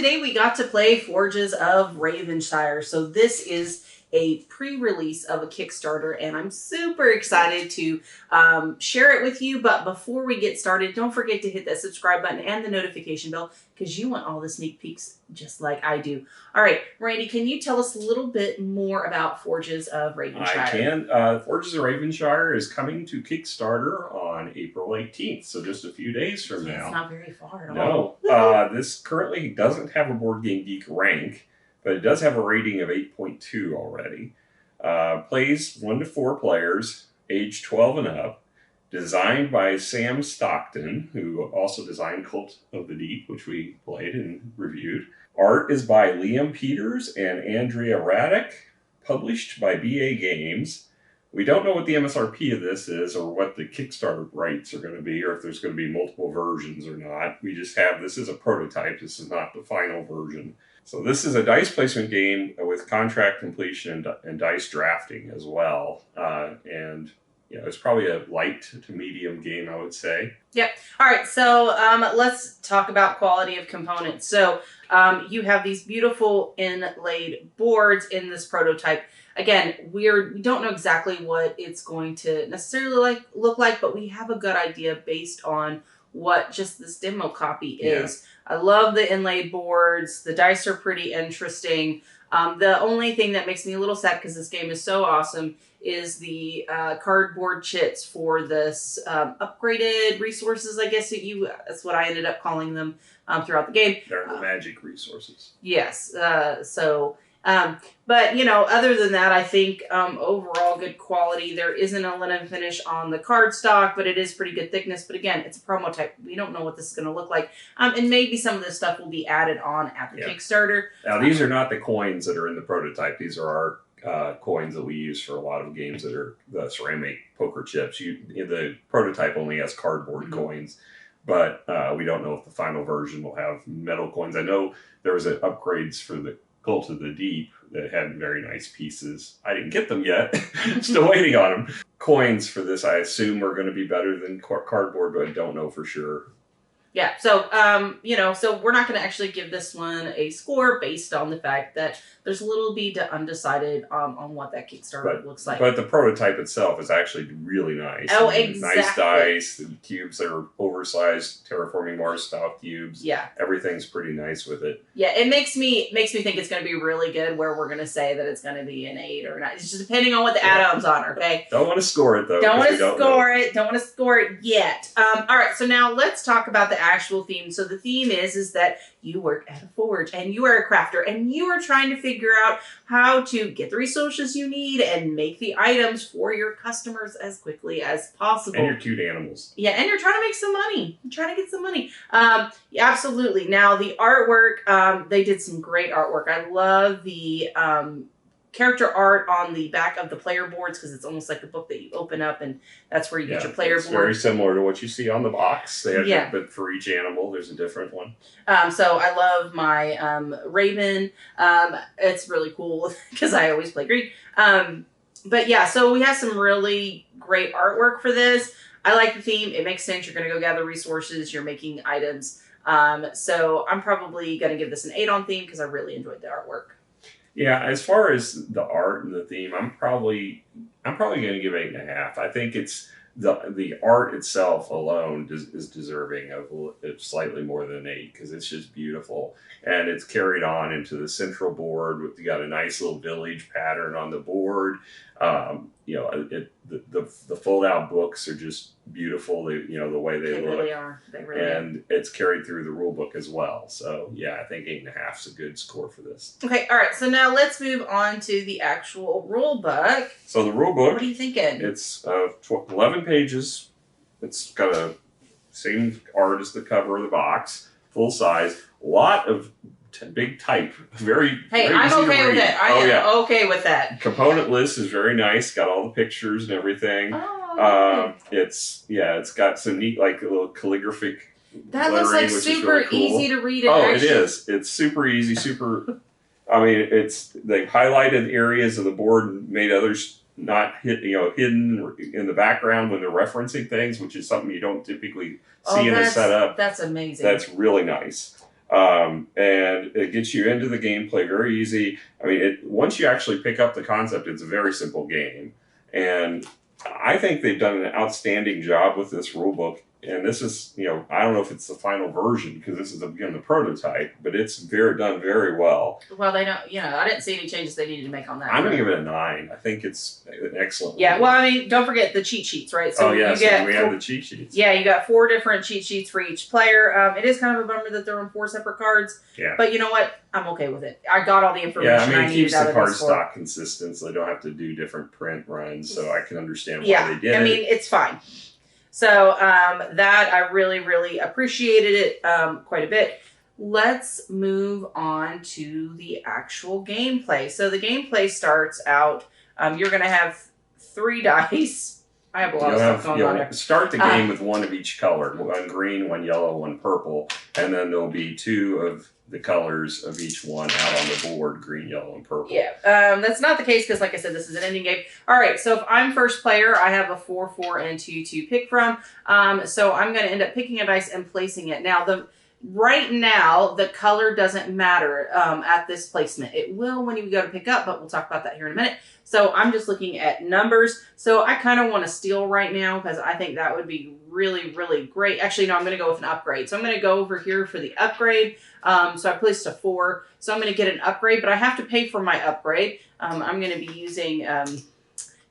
today we got to play Forges of Ravenshire. So this is a pre-release of a Kickstarter, and I'm super excited to share it with you. But before we get started, don't forget to hit that subscribe button and the notification bell, because you want all the sneak peeks just like I do. All right, Randy, can you tell us a little bit more about Forges of Ravenshire? I can. Forges of Ravenshire is coming to Kickstarter on April 18th, so just a few days from now. It's not very far at all. No. This currently doesn't have a Board Game Geek rank, but it does have a rating of 8.2 already. Plays 1 to 4 players, age 12 and up. Designed by Sam Stockton, who also designed Cult of the Deep, which we played and reviewed. Art is by Liam Peters and Andrea Raddick. Published by BA Games. We don't know what the MSRP of this is or what the Kickstarter rights are going to be, or if there's going to be multiple versions or not. We just have, this is a prototype. This is not the final version. So this is a dice placement game with contract completion and dice drafting as well. And it's probably a light to medium game, I would say. Yep. All right. So let's talk about quality of components. So you have these beautiful inlaid boards in this prototype. Again, we don't know exactly what it's going to necessarily look like, but we have a good idea based on what just this demo copy is. Yeah. I love the inlaid boards. The dice are pretty interesting. The only thing that makes me a little sad, because this game is so awesome, is the cardboard chits for this upgraded resources, I guess that's what I ended up calling them throughout the game. They're the magic resources. Yes. But, other than that, I think overall good quality. There isn't a linen finish on the cardstock, but it is pretty good thickness. But again, it's a promo type. We don't know what this is going to look like. And maybe some of this stuff will be added on at the Kickstarter. Now, these are not the coins that are in the prototype. These are our coins that we use for a lot of games that are the ceramic poker chips. The prototype only has cardboard coins. But we don't know if the final version will have metal coins. I know there was upgrades for the Cult of the Deep that had very nice pieces. I didn't get them yet. Still waiting on them. Coins for this, I assume, are going to be better than cardboard, but I don't know for sure. Yeah, so, so we're not going to actually give this one a score based on the fact that there's a little bit undecided on what that Kickstarter looks like. But the prototype itself is actually really nice. Oh, exactly. Nice dice. The cubes are oversized Terraforming Mars style cubes. Yeah. Everything's pretty nice with it. Yeah, it makes me think it's going to be really good, where we're going to say that it's going to be an 8 or 9. It's just depending on what the add-ons are, okay? Don't want to score it, though. Don't want to score it yet. All right, so now let's talk about the actual theme. So the theme is that you work at a forge, and you are a crafter, and you are trying to figure out how to get the resources you need and make the items for your customers as quickly as possible. And your cute animals. Yeah, and you're trying to make some money. You're trying to get some money. Yeah, absolutely. Now, the artwork, they did some great artwork. I love the character art on the back of the player boards, because it's almost like a book that you open up, and that's where you get your player board. It's very similar to what you see on the box. They have but for each animal, there's a different one. So I love my Raven. It's really cool because I always play green. But yeah, so we have some really great artwork for this. I like the theme. It makes sense. You're going to go gather resources. You're making items. So I'm probably going to give this an 8 on theme, because I really enjoyed the artwork. Yeah, as far as the art and the theme, I'm probably going to give 8.5. I think it's the art itself alone is deserving of slightly more than 8, because it's just beautiful, and it's carried on into the central board. You got a nice little village pattern on the board. The fold out books are just beautiful. The way they look. Really are. They really and it's carried through the rule book as well. So yeah, I think 8.5 is a good score for this. Okay, all right. So now let's move on to the actual rule book. So the rule book. What are you thinking? It's 11 pages. It's got a same art as the cover of the box, full size. A lot of big type, very I'm easy okay to with read. it. I am okay with that. Component list is very nice. Got all the pictures and everything. Oh, it's got some neat, like, little calligraphic. That looks like super really cool. Easy to read. It is. It's super easy. I mean, they highlighted areas of the board and made others not hidden in the background when they're referencing things, which is something you don't typically see in a setup. That's amazing. That's really nice. And it gets you into the gameplay very easy. I mean, once you actually pick up the concept, it's a very simple game. And I think they've done an outstanding job with this rule book. And this is, I don't know if it's the final version because this is, again, the prototype, but it's done very well. Well, they don't, I didn't see any changes they needed to make on that. I'm going to give it a 9. I think it's an excellent Yeah, one. well, I mean, don't forget the cheat sheets, right? So we have the cheat sheets. Yeah, you got 4 different cheat sheets for each player. It is kind of a bummer that they're on 4 separate cards. Yeah. But you know what? I'm okay with it. I got all the information I it needed keeps out the of card this stock consistent, so they don't have to do different print runs. So I can understand why they did it. I mean, it's fine. So that I really, really appreciated it quite a bit. Let's move on to the actual gameplay. So the gameplay starts out, you're going to have 3 dice. I have a lot of stuff going on there. Start the game with 1 of each color. 1 green, 1 yellow, 1 purple. And then there'll be 2 of the colors of each one out on the board, green, yellow, and purple. Yeah, that's not the case because, like I said, this is an ending game. All right, so if I'm first player, I have a 4, 4, and 2 to pick from. So I'm going to end up picking a dice and placing it. Now, right now, the color doesn't matter at this placement. It will when you go to pick up, but we'll talk about that here in a minute. So I'm just looking at numbers. So I kind of want to steal right now because I think that would be really, really great. Actually, no, I'm going to go with an upgrade. So I'm going to go over here for the upgrade. So I placed a 4. So I'm going to get an upgrade, but I have to pay for my upgrade. I'm going to be using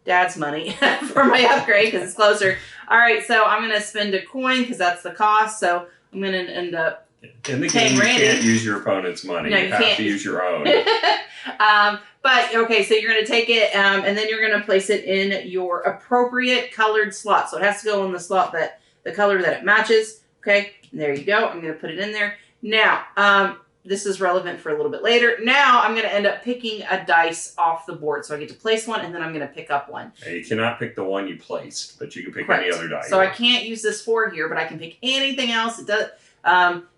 Dad's money for my upgrade because it's closer. All right, so I'm going to spend a coin because that's the cost. So I'm going to end up in the game, you can't use your opponent's money. No, you have to use your own. But, okay, so you're going to take it, and then you're going to place it in your appropriate colored slot. So it has to go in the slot the color that it matches. Okay, there you go. I'm going to put it in there. Now, this is relevant for a little bit later. Now, I'm going to end up picking a dice off the board. So I get to place one, and then I'm going to pick up one. Now, you cannot pick the one you placed, but you can pick any other dice. So I can't use this 4 here, but I can pick anything else. It does.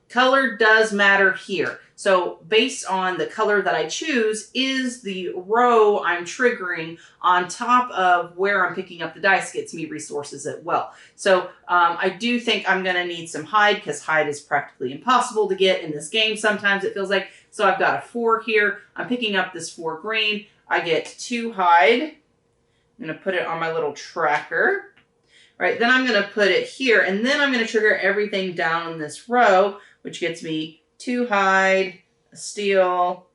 Color does matter here. So based on the color that I choose is the row I'm triggering on top of where I'm picking up the dice gets me resources as well. So I do think I'm going to need some hide because hide is practically impossible to get in this game. Sometimes it feels like. So I've got a 4 here. I'm picking up this 4 green. I get 2 hide. I'm going to put it on my little tracker. All right, then I'm going to put it here. And then I'm going to trigger everything down this row, which gets me 2 hide, a steel,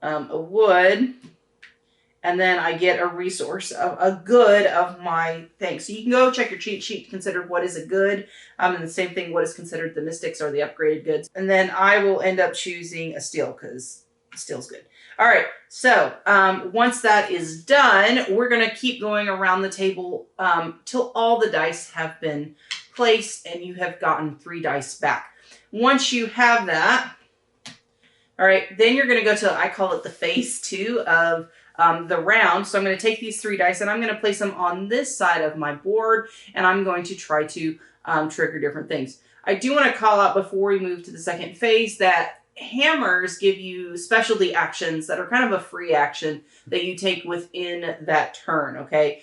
a wood, and then I get a resource, a good of my thing. So you can go check your cheat sheet to consider what is a good, and the same thing, what is considered the mystics or the upgraded goods. And then I will end up choosing a steel because steel's good. All right, so once that is done, we're going to keep going around the table till all the dice have been placed and you have gotten 3 dice back. Once you have that, all right, then you're going to go to, I call it the phase 2 of the round. So I'm going to take these 3 dice and I'm going to place them on this side of my board and I'm going to try to trigger different things. I do want to call out before we move to the second phase that hammers give you specialty actions that are kind of a free action that you take within that turn, okay?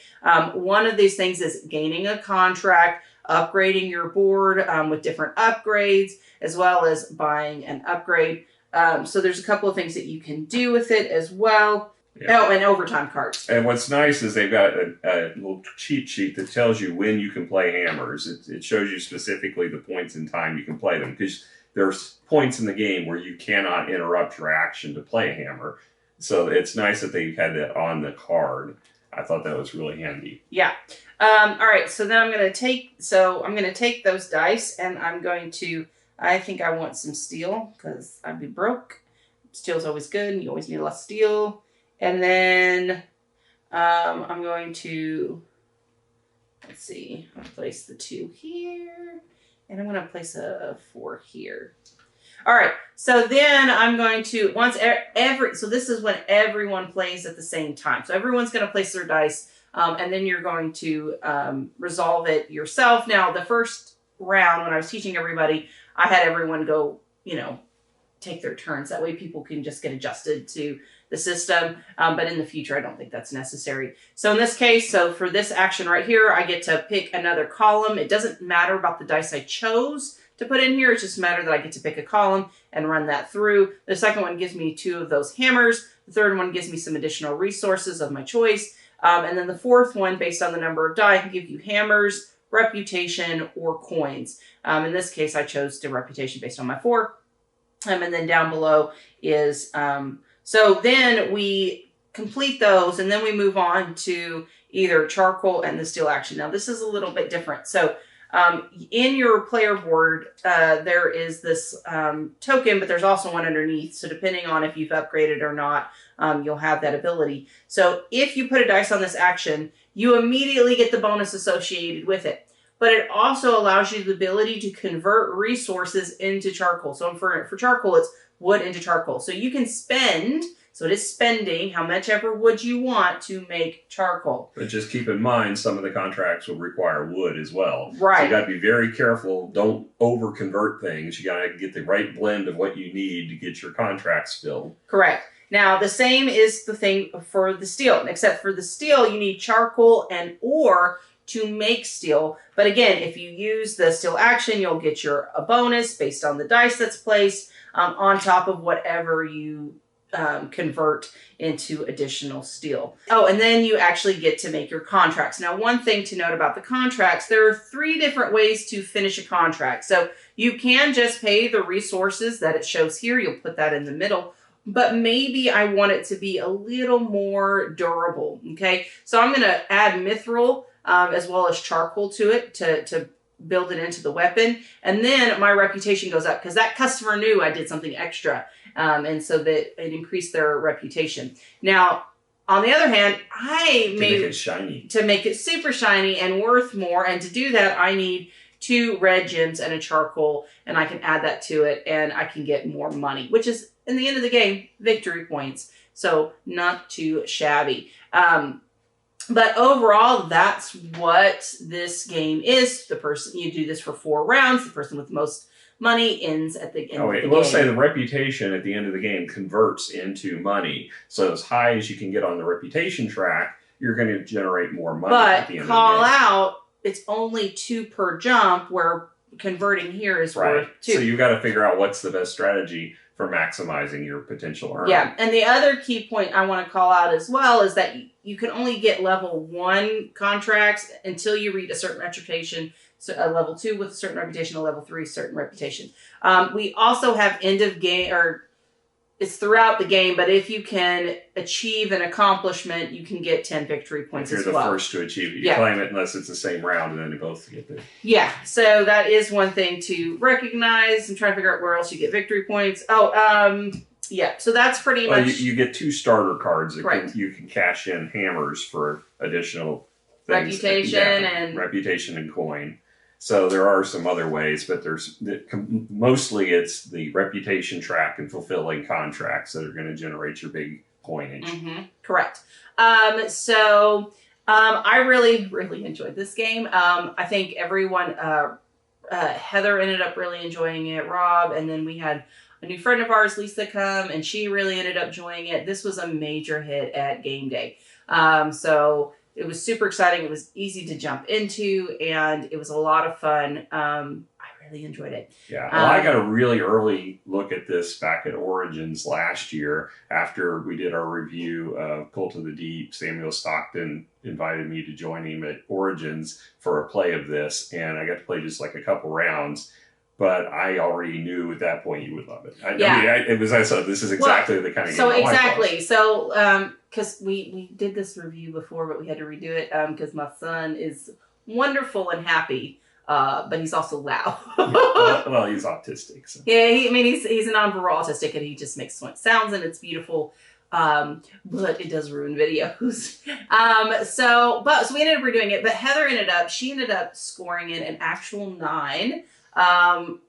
One of these things is gaining a contract, upgrading your board with different upgrades, as well as buying an upgrade. So there's a couple of things that you can do with it as well. Yeah. Oh, and overtime cards. And what's nice is they've got a little cheat sheet that tells you when you can play hammers. It shows you specifically the points in time you can play them, because there's points in the game where you cannot interrupt your action to play a hammer. So it's nice that they had that on the card. I thought that was really handy. Yeah. All right. So then I'm going to take those dice and I'm going to, I think I want some steel because I'd be broke. Steel's always good and you always need less steel. And then I'm going to, let's see, I'll place the 2 here. And I'm going to place a 4 here. All right. So then I'm going to, so this is when everyone plays at the same time. So everyone's going to place their dice, and then you're going to resolve it yourself. Now, the first round, when I was teaching everybody, I had everyone go, take their turns. That way people can just get adjusted to the system. But in the future, I don't think that's necessary. So in this case, so for this action right here, I get to pick another column. It doesn't matter about the dice I chose to put in here. It's just a matter that I get to pick a column and run that through. The second one gives me 2 of those hammers. The third one gives me some additional resources of my choice. And then the fourth one, based on the number of die, can give you hammers, reputation, or coins. In this case, I chose the reputation based on my 4. And then down below is, so then we complete those and then we move on to either charcoal and the steel action. Now this is a little bit different. So in your player board, there is this token, but there's also one underneath. So depending on if you've upgraded or not, you'll have that ability. So if you put a dice on this action, you immediately get the bonus associated with it. But it also allows you the ability to convert resources into charcoal. So for charcoal, it's wood into charcoal. So you can spend, so it is spending how much ever wood you want to make charcoal. But just keep in mind, some of the contracts will require wood as well. Right. So you got to be very careful. Don't over convert things. You got to get the right blend of what you need to get your contracts filled. Correct. Now, the same is the thing for the steel, except for the steel, you need charcoal and ore to make steel. But again, if you use the steel action, you'll get a bonus based on the dice that's placed on top of whatever you convert into additional steel. Oh, and then you actually get to make your contracts. Now, one thing to note about the contracts, there are 3 different ways to finish a contract. So you can just pay the resources that it shows here. You'll put that in the middle. But maybe I want it to be a little more durable, okay? So I'm going to add mithril as well as charcoal to it to build it into the weapon. And then my reputation goes up because that customer knew I did something extra. And so that it increased their reputation. Now, on the other hand, to make it shiny. To make it super shiny and worth more. And to do that, I need 2 red gems and a charcoal. And I can add that to it and I can get more money, which is, in the end of the game, victory points. So not too shabby. But overall, that's what this game is. You do this for 4 rounds. The person with the most money ends at the end of the game. We'll say the reputation at the end of the game converts into money. So as high as you can get on the reputation track, you're going to generate more money at the end of the game. But call out, it's only 2 per jump, where converting here is worth 2. So you've got to figure out what's the best strategy for maximizing your potential earn. Yeah, and the other key point I want to call out as well is that you can only get level 1 contracts until you reach a certain reputation. So a level 2 with a certain reputation, a level 3 certain reputation. We also have end of game, or it's throughout the game, but if you can achieve an accomplishment, you can get 10 victory points as well. If you're the first to achieve it. You claim it unless it's the same round, and then you both get there. Yeah, so that is one thing to recognize and try to figure out where else you get victory points. Yeah, so that's pretty much... You get 2 starter cards that you can cash in hammers for additional things. Reputation and coin. So there are some other ways, but mostly it's the reputation track and fulfilling contracts that are going to generate your big coinage. Mm-hmm. Correct. I really, really enjoyed this game. I think everyone, Heather ended up really enjoying it, Rob, and then we had a new friend of ours, Lisa, come, and she really ended up enjoying it. This was a major hit at game day. So it was super exciting. It was easy to jump into, and it was a lot of fun. I really enjoyed it. Yeah, well, I got a really early look at this back at Origins last year after we did our review of Cult of the Deep. Samuel Stockton invited me to join him at Origins for a play of this, and I got to play just like a couple rounds. But I already knew at that point you would love it. I mean, I said, this is exactly the kind of game I like. So, because we did this review before, but we had to redo it because my son is wonderful and happy, but he's also loud. well, he's autistic. So. Yeah, he's a nonverbal autistic, and he just makes sounds, and it's beautiful. But it does ruin videos. So we ended up redoing it, but Heather ended up scoring it an actual 9. And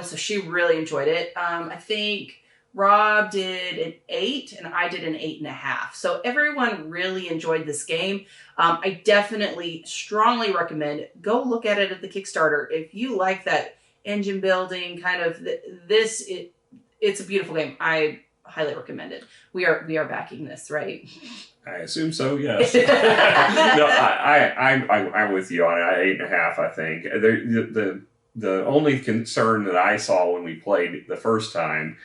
so she really enjoyed it. I think Rob did an 8 and I did an 8.5. So everyone really enjoyed this game. I definitely strongly recommend go look at it at the Kickstarter. If you like that engine building kind of it's a beautiful game. I highly recommend it. We are backing this, right? I assume so, yes. No, I'm with you on it. 8.5, I think. the only concern that I saw when we played the first time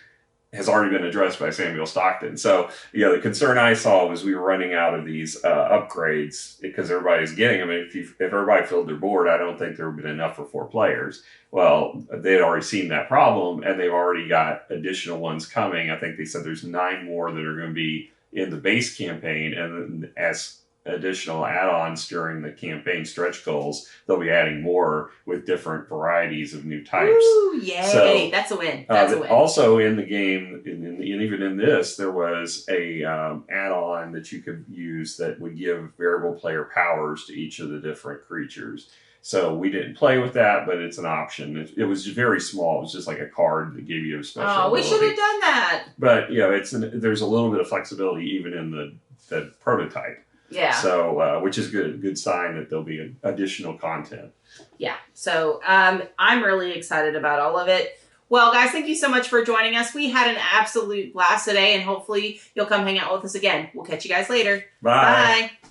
has already been addressed by Samuel Stockton. So, the concern I saw was we were running out of these upgrades because everybody's getting them. And if everybody filled their board, I don't think there would have been enough for 4 players. Well, they'd already seen that problem, and they've already got additional ones coming. I think they said there's 9 more that are going to be in the base campaign, and then as additional add-ons during the campaign stretch goals, they'll be adding more with different varieties of new types. Ooh, yay! So, that's a win. That's a win. Also in the game, and even in this, there was a add-on that you could use that would give variable player powers to each of the different creatures. So we didn't play with that, but it's an option. It was very small. It was just like a card that gave you a special ability. We should have done that. But there's a little bit of flexibility even in the prototype. Yeah. So, which is good sign that there'll be additional content. Yeah. So, I'm really excited about all of it. Well, guys, thank you so much for joining us. We had an absolute blast today, and hopefully you'll come hang out with us again. We'll catch you guys later. Bye. Bye.